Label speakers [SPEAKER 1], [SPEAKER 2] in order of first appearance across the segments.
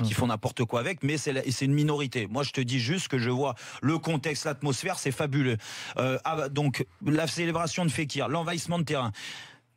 [SPEAKER 1] qui font n'importe quoi avec, mais c'est une minorité. Moi, je te dis juste que je vois le contexte, l'atmosphère, c'est fabuleux. Donc, la célébration de Fekir, l'envahissement de terrain.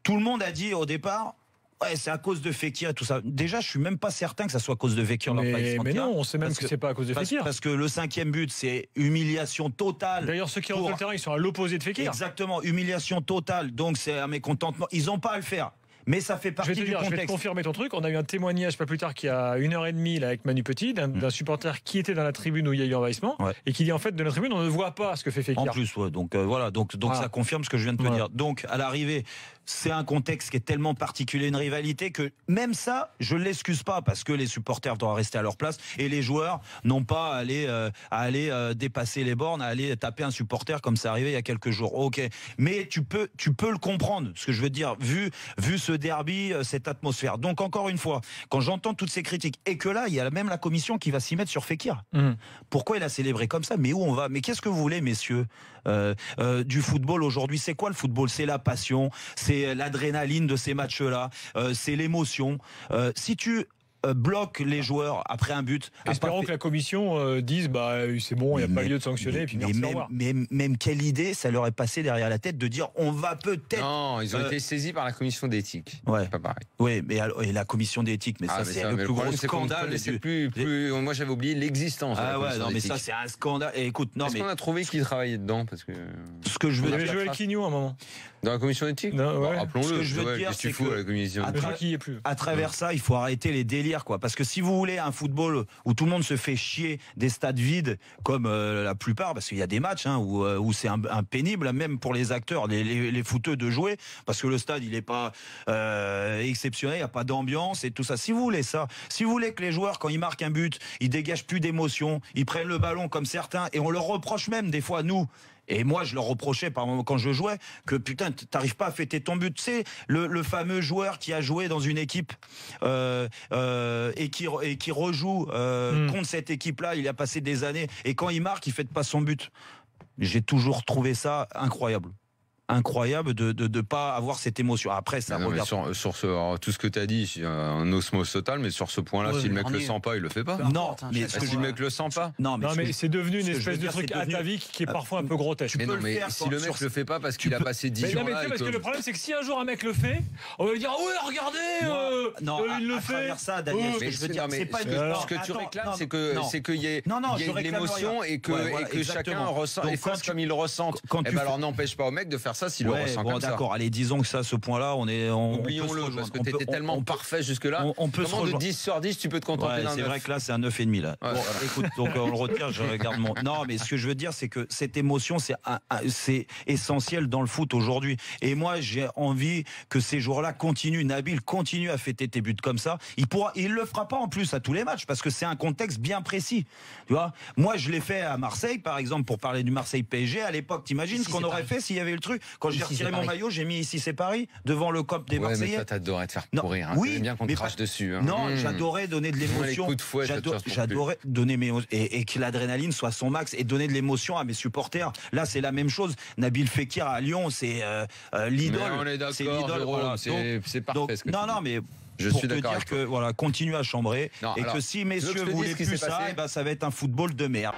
[SPEAKER 1] Tout le monde a dit au départ, ouais, c'est à cause de Fekir et tout ça. Déjà, je suis même pas certain que ça soit à cause de Fekir.
[SPEAKER 2] Mais non, on sait même que c'est pas à cause de Fekir.
[SPEAKER 1] Parce que le 5e but, c'est humiliation totale.
[SPEAKER 2] D'ailleurs, ceux qui rentrent le terrain, ils sont à l'opposé de Fekir.
[SPEAKER 1] Exactement, humiliation totale. Donc, c'est un mécontentement. Ils n'ont pas à le faire. Mais ça fait partie du contexte. Je
[SPEAKER 2] vais te confirmer ton truc. On a eu un témoignage pas plus tard qu'il y a 1h30 là, avec Manu Petit, d'un supporter qui était dans la tribune où il y a eu envahissement et qui dit en fait de la tribune on ne voit pas ce que fait Fekir.
[SPEAKER 1] En plus, donc voilà, donc ça confirme ce que je viens de te dire. Donc à l'arrivée, c'est un contexte qui est tellement particulier, une rivalité que même ça, je l'excuse pas parce que les supporters doivent rester à leur place et les joueurs n'ont pas à aller dépasser les bornes, à aller taper un supporter comme c'est arrivé il y a quelques jours. Ok, mais tu peux le comprendre. Ce que je veux dire, vu ce derby, cette atmosphère. Donc encore une fois, quand j'entends toutes ces critiques et que là, il y a même la commission qui va s'y mettre sur Fekir. Pourquoi il a célébré comme ça? Mais où on va? Mais qu'est-ce que vous voulez, messieurs, du football aujourd'hui? C'est quoi le football? C'est la passion, c'est l'adrénaline de ces matchs-là, c'est l'émotion. Si tu bloque les joueurs après un but.
[SPEAKER 2] Espérons que la commission dise c'est bon, il n'y a pas lieu de sanctionner. Et puis
[SPEAKER 1] même quelle idée ça leur est passé derrière la tête de dire on va peut-être.
[SPEAKER 3] Non, ils ont été saisis par la commission d'éthique.
[SPEAKER 1] Ouais.
[SPEAKER 3] C'est pas pareil.
[SPEAKER 1] Oui, mais et la commission d'éthique, mais ça c'est le plus gros scandale.
[SPEAKER 3] Moi j'avais oublié l'existence.
[SPEAKER 1] Ah ouais, non mais ça c'est un scandale. Et écoute, non
[SPEAKER 3] est-ce qu'on a trouvé qui travaillait dedans parce que.
[SPEAKER 1] Ce que je veux
[SPEAKER 2] dire. Il y avait Joël Quignou à un moment.
[SPEAKER 3] Dans la commission d'éthique. Rappelons-le.
[SPEAKER 1] Ce que je veux dire, c'est que à travers ça, il faut arrêter les délires. Parce que si vous voulez un football où tout le monde se fait chier, des stades vides comme la plupart, parce qu'il y a des matchs où c'est un pénible même pour les acteurs, les footeux de jouer, parce que le stade il est pas exceptionnel, il y a pas d'ambiance et tout ça. Si vous voulez ça, si vous voulez que les joueurs quand ils marquent un but, ils dégagent plus d'émotion, ils prennent le ballon comme certains et on leur reproche même des fois nous. Et moi, je leur reprochais par moment quand je jouais que putain, t'arrives pas à fêter ton but. Tu sais, le fameux joueur qui a joué dans une équipe et qui rejoue contre cette équipe-là. Il a passé des années et quand il marque, il fête pas son but. J'ai toujours trouvé ça incroyable. Incroyable de pas avoir cette émotion. Après, ça regarde.
[SPEAKER 3] Sur tout ce que tu as dit, un osmose total, mais sur ce point-là, si le mec le sent pas, il le fait pas.
[SPEAKER 1] Non, mais
[SPEAKER 3] si le mec le sent pas.
[SPEAKER 2] Non, mais c'est devenu une espèce de truc atavique qui est parfois un peu grotesque.
[SPEAKER 3] Mais non, mais si le mec le fait pas parce qu'il a passé 10 jours là.
[SPEAKER 2] Parce que le problème, c'est que si un jour un mec le fait, on va lui dire ouais, regardez, il le fait.
[SPEAKER 1] Ça, Daniel,
[SPEAKER 3] je veux dire, mais ce que tu réclames, c'est qu'il y ait de l'émotion et que chacun ressent et fasse comme il le ressent. Alors n'empêche pas au mec de faire ça s'il le ressent comme ça.
[SPEAKER 1] D'accord, allez, disons que ça, ce point-là,
[SPEAKER 3] oublions-le, parce que t'étais tellement parfait jusque-là. Comment de 10 sur 10, tu peux te contenter d'un 9?
[SPEAKER 1] C'est vrai que là, c'est un 9,5 là. Bon, écoute, donc on le retire, je regarde mon. Non, mais ce que je veux dire, c'est que cette émotion, c'est essentiel dans le foot aujourd'hui. Et moi, j'ai envie que ces jours-là continuent. Nabil continue à fêter tes buts comme ça. Il le fera pas en plus à tous les matchs, parce que c'est un contexte bien précis. Tu vois, moi, je l'ai fait à Marseille, par exemple, pour parler du Marseille PSG. À l'époque, t'imagines ce qu'on aurait fait s'il y avait eu le truc? Quand j'ai retiré mon maillot, j'ai mis ici c'est Paris devant le COP des Marseillais.
[SPEAKER 3] Mais toi t'adorais te faire pourrir.
[SPEAKER 1] Oui,
[SPEAKER 3] bien qu'on te crache dessus.
[SPEAKER 1] Non, j'adorais donner de l'émotion. J'adorais donner et que l'adrénaline soit son max et donner de l'émotion à mes supporters. Là, c'est la même chose. Nabil Fekir à Lyon, c'est l'idole.
[SPEAKER 3] On est d'accord. C'est parfait.
[SPEAKER 1] Non, mais
[SPEAKER 3] je
[SPEAKER 1] pour
[SPEAKER 3] suis
[SPEAKER 1] te dire que voilà, continue à chambrer et que si messieurs voulaient plus ça, ça va être un football de merde.